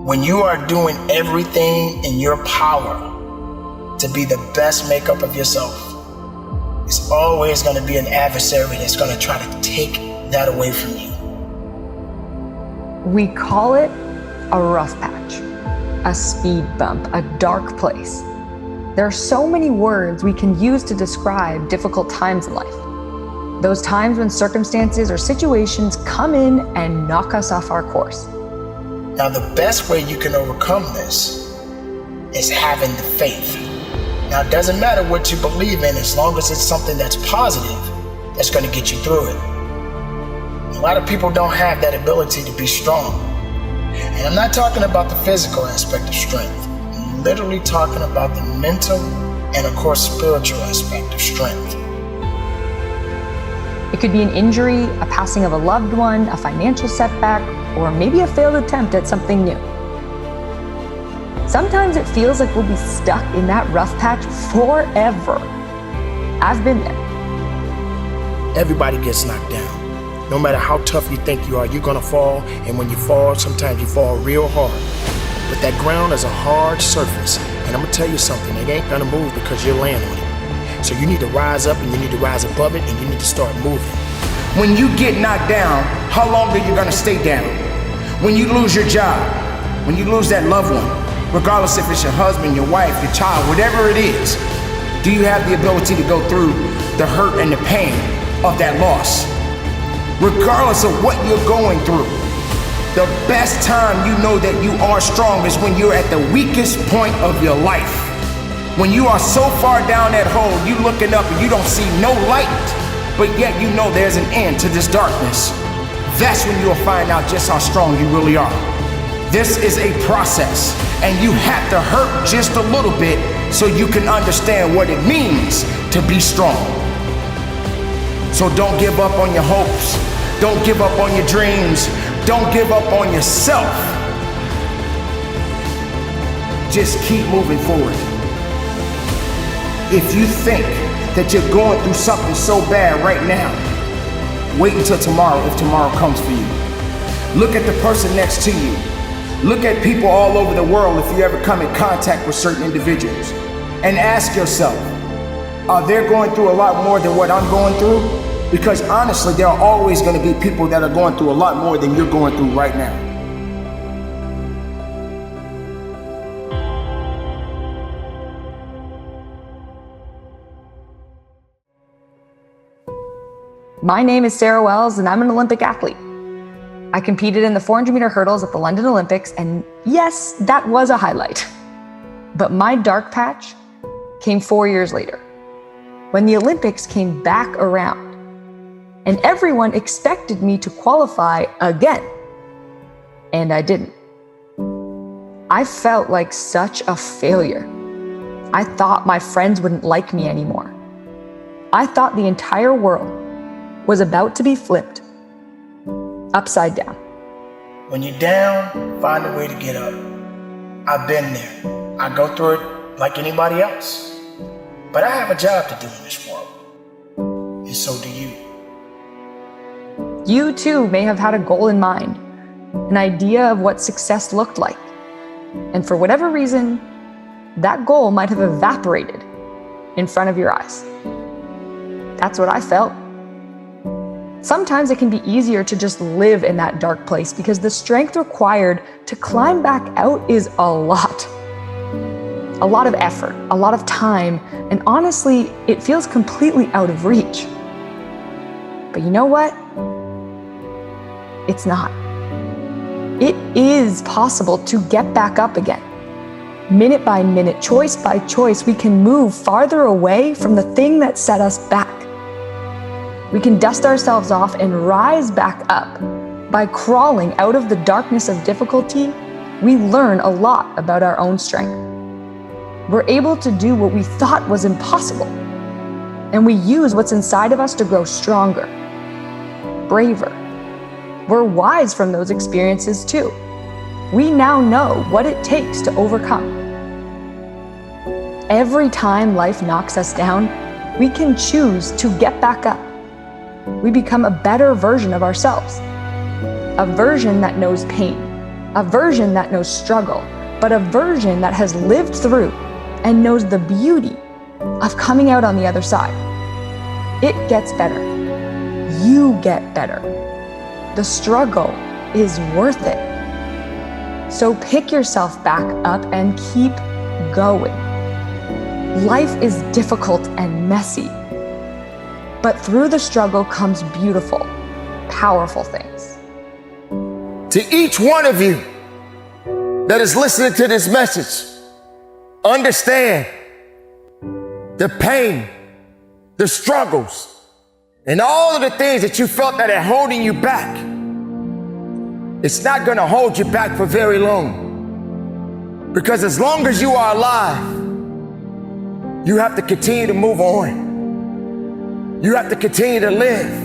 When you are doing everything in your power to be the best makeup of yourself, it's always going to be an adversary that's going to try to take that away from you. We call it a rough patch, a speed bump, a dark place. There are so many words we can use to describe difficult times in life. Those times when circumstances or situations come in and knock us off our course. Now, the best way you can overcome this is having the faith. Now, it doesn't matter what you believe in as long as it's something that's positive that's going to get you through it. A lot of people don't have that ability to be strong. And I'm not talking about the physical aspect of strength. I'm literally talking about the mental and, of course, spiritual aspect of strength. It could be an injury, a passing of a loved one, a financial setback, or maybe a failed attempt at something new. Sometimes it feels like we'll be stuck in that rough patch forever. I've been there. Everybody gets knocked down. No matter how tough you think you are, you're gonna fall, and when you fall, sometimes you fall real hard. But that ground is a hard surface, and I'm gonna tell you something, it ain't gonna move because you're laying on it. So you need to rise up, and you need to rise above it, and you need to start moving. When you get knocked down, how long are you gonna stay down? When you lose your job, when you lose that loved one, regardless if it's your husband, your wife, your child, whatever it is, do you have the ability to go through the hurt and the pain of that loss? Regardless of what you're going through, the best time you know that you are strong is when you're at the weakest point of your life. When you are so far down that hole, you looking up and you don't see no light, but yet you know there's an end to this darkness. That's when you'll find out just how strong you really are. This is a process, and you have to hurt just a little bit so you can understand what it means to be strong. So don't give up on your hopes. Don't give up on your dreams. Don't give up on yourself. Just keep moving forward. If you think that you're going through something so bad right now, wait until tomorrow if tomorrow comes for you. Look at the person next to you. Look at people all over the world if you ever come in contact with certain individuals. And ask yourself, are they going through a lot more than what I'm going through? Because honestly, there are always going to be people that are going through a lot more than you're going through right now. My name is Sarah Wells, and I'm an Olympic athlete. I competed in the 400-meter hurdles at the London Olympics, and yes, that was a highlight. But my dark patch came 4 years later, when the Olympics came back around, and everyone expected me to qualify again, and I didn't. I felt like such a failure. I thought my friends wouldn't like me anymore. I thought the entire world was about to be flipped upside down. When you're down, find a way to get up. I've been there. I go through it like anybody else. But I have a job to do in this world. And so do you. You too may have had a goal in mind, an idea of what success looked like. And for whatever reason, that goal might have evaporated in front of your eyes. That's what I felt. Sometimes it can be easier to just live in that dark place because the strength required to climb back out is a lot. A lot of effort, a lot of time, and honestly, it feels completely out of reach. But you know what? It's not. It is possible to get back up again. Minute by minute, choice by choice, we can move farther away from the thing that set us back. We can dust ourselves off and rise back up. By crawling out of the darkness of difficulty, we learn a lot about our own strength. We're able to do what we thought was impossible, and we use what's inside of us to grow stronger, braver. We're wise from those experiences too. We now know what it takes to overcome. Every time life knocks us down, we can choose to get back up. We become a better version of ourselves, a version that knows pain, a version that knows struggle, but a version that has lived through and knows the beauty of coming out on the other side. It gets better. You get better. The struggle is worth it. So pick yourself back up and keep going. Life is difficult and messy, but through the struggle comes beautiful, powerful things. To each one of you that is listening to this message, understand the pain, the struggles, and all of the things that you felt that are holding you back. It's not going to hold you back for very long. Because as long as you are alive, you have to continue to move on. You have to continue to live.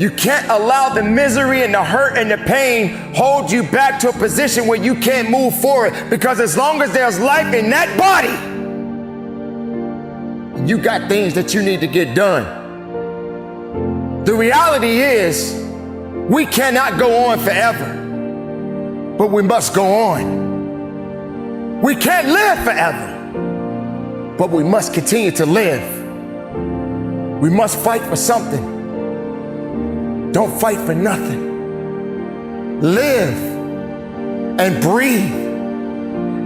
You can't allow the misery and the hurt and the pain hold you back to a position where you can't move forward. Because as long as there's life in that body, you got things that you need to get done. The reality is, we cannot go on forever, but we must go on. We can't live forever, but we must continue to live. We must fight for something. Don't fight for nothing. Live and breathe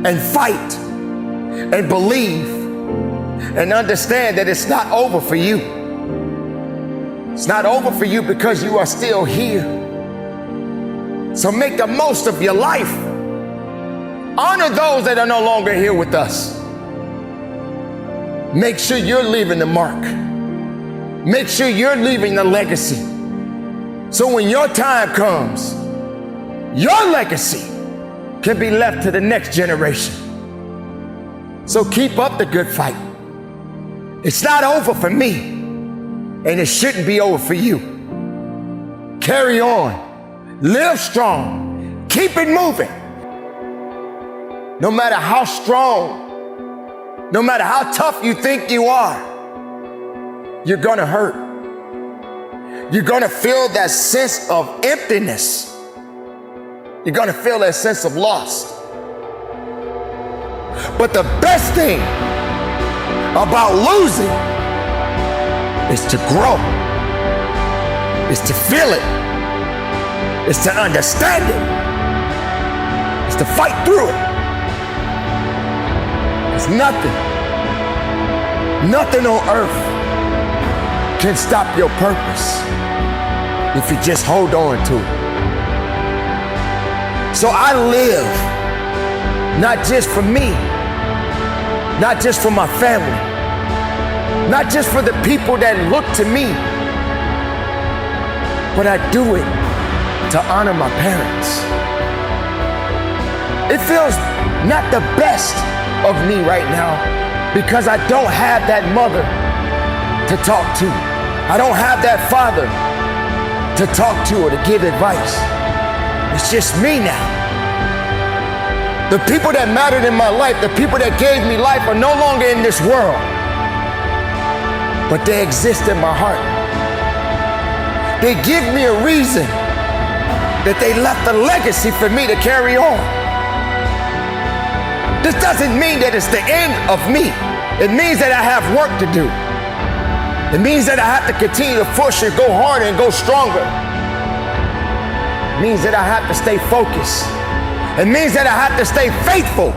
and fight and believe and understand that it's not over for you. It's not over for you because you are still here. So make the most of your life. Honor those that are no longer here with us. Make sure you're leaving the mark. Make sure you're leaving the legacy. So when your time comes, your legacy can be left to the next generation. So keep up the good fight. It's not over for me, and it shouldn't be over for you. Carry on. Live strong. Keep it moving. No matter how strong, no matter how tough you think you are, you're gonna hurt. You're gonna feel that sense of emptiness. You're gonna feel that sense of loss. But the best thing about losing is to grow. Is to feel it. Is to understand it. Is to fight through it. It's nothing on earth can stop your purpose if you just hold on to it. So I live not just for me, not just for my family, not just for the people that look to me, but I do it to honor my parents. It feels not the best of me right now because I don't have that mother to talk to. I don't have that father to talk to or to give advice. It's just me now. The people that mattered in my life, the people that gave me life are no longer in this world, but they exist in my heart. They give me a reason that they left a legacy for me to carry on. This doesn't mean that it's the end of me. It means that I have work to do. It means that I have to continue to push and go harder and go stronger. It means that I have to stay focused. It means that I have to stay faithful.